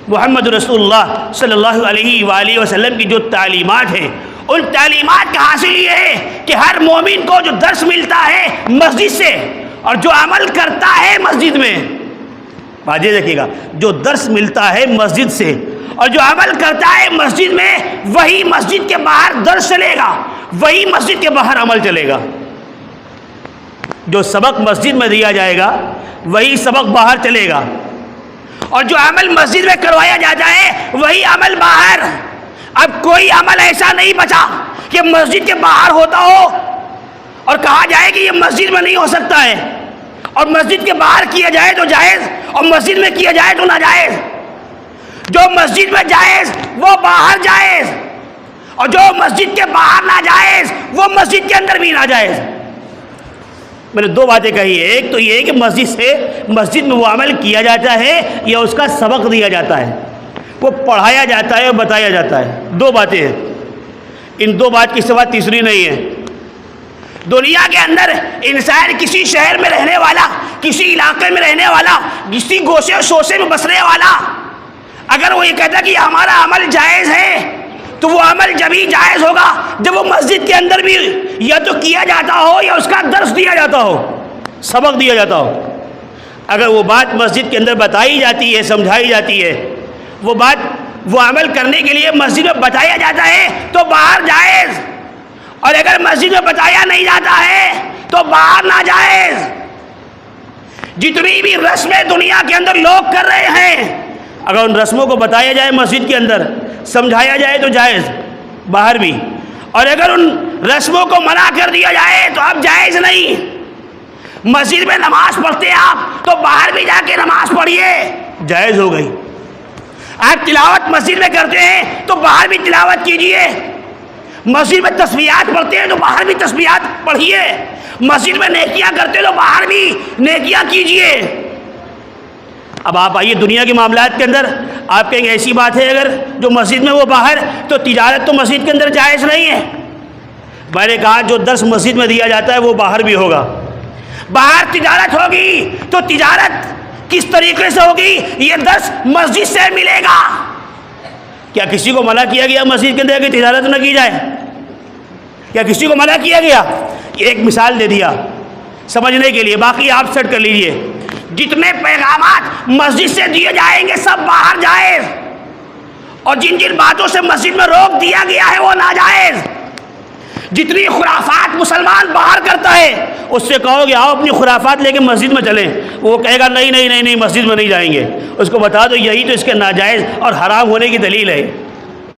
محمد رسول اللہ صلی اللہ علیہ وآلہ وسلم کی جو تعلیمات ہیں، ان تعلیمات کا حاصل یہ ہے کہ ہر مومن کو جو درس ملتا ہے مسجد سے اور جو عمل کرتا ہے مسجد میں، واضح رکھیے گا، جو درس ملتا ہے مسجد سے اور جو عمل کرتا ہے مسجد میں، وہی مسجد کے باہر درس چلے گا، وہی مسجد کے باہر عمل چلے گا۔ جو سبق مسجد میں دیا جائے گا وہی سبق باہر چلے گا، اور جو عمل مسجد میں کروایا جاتا ہے وہی عمل باہر۔ اب کوئی عمل ایسا نہیں بچا کہ مسجد کے باہر ہوتا ہو اور کہا جائے کہ یہ مسجد میں نہیں ہو سکتا ہے، اور مسجد کے باہر کیا جائے تو جائز اور مسجد میں کیا جائے تو ناجائز۔ جو مسجد میں جائز وہ باہر جائز، اور جو مسجد کے باہر ناجائز وہ مسجد کے اندر بھی ناجائز۔ میں نے دو باتیں کہی ہے، ایک تو یہ ہے کہ مسجد میں وہ عمل کیا جاتا ہے یا اس کا سبق دیا جاتا ہے، وہ پڑھایا جاتا ہے اور بتایا جاتا ہے، دو باتیں ہیں۔ ان دو بات کی سوا تیسری نہیں ہے۔ دنیا کے اندر انسان کسی شہر میں رہنے والا، کسی علاقے میں رہنے والا، کسی گوشے اور شوشے میں بسنے والا، اگر وہ یہ کہتا کہ ہمارا عمل جائز ہے تو وہ عمل جبھی جائز ہوگا جب وہ مسجد کے اندر بھی یا تو کیا جاتا ہو یا اس کا درس دیا جاتا ہو، سبق دیا جاتا ہو۔ اگر وہ بات مسجد کے اندر بتائی جاتی ہے، سمجھائی جاتی ہے، وہ بات وہ عمل کرنے کے لیے مسجد میں بتایا جاتا ہے تو باہر جائز، اور اگر مسجد میں بتایا نہیں جاتا ہے تو باہر ناجائز۔ جتنی بھی رسمیں دنیا کے اندر لوگ کر رہے ہیں، اگر ان رسموں کو بتایا جائے مسجد کے اندر، سمجھایا جائے تو جائز باہر بھی، اور اگر ان رسموں کو منع کر دیا جائے تو اب جائز نہیں۔ مسجد میں نماز پڑھتے ہیں آپ تو باہر بھی جا کے نماز پڑھیے، جائز ہو گئی۔ آپ تلاوت مسجد میں کرتے ہیں تو باہر بھی تلاوت کیجئے، مسجد میں تسبیحات پڑھتے ہیں تو باہر بھی تسبیحات پڑھیے، مسجد میں نیکیاں کرتے ہیں تو باہر بھی نیکیاں کیجئے۔ اب آپ آئیے دنیا کے معاملات کے اندر، آپ کہیں گے ایسی بات ہے اگر جو مسجد میں وہ باہر، تو تجارت تو مسجد کے اندر جائز نہیں ہے۔ میں نے کہا جو درس مسجد میں دیا جاتا ہے وہ باہر بھی ہوگا۔ باہر تجارت ہوگی تو تجارت کس طریقے سے ہوگی؟ یہ درس مسجد سے ملے گا۔ کیا کسی کو منع کیا گیا مسجد کے اندر کہ تجارت نہ کی جائے؟ کیا کسی کو منع کیا گیا؟ ایک مثال دے دیا سمجھنے کے لیے، باقی آپ سیٹ کر لیجئے۔ جتنے پیغامات مسجد سے دیے جائیں گے سب باہر جائز، اور جن جن باتوں سے مسجد میں روک دیا گیا ہے وہ ناجائز۔ جتنی خرافات مسلمان باہر کرتا ہے اس سے کہو کہ آؤ اپنی خرافات لے کے مسجد میں چلیں، وہ کہے گا نہیں نہیں نہیں نہیں مسجد میں نہیں جائیں گے۔ اس کو بتا دو یہی تو اس کے ناجائز اور حرام ہونے کی دلیل ہے۔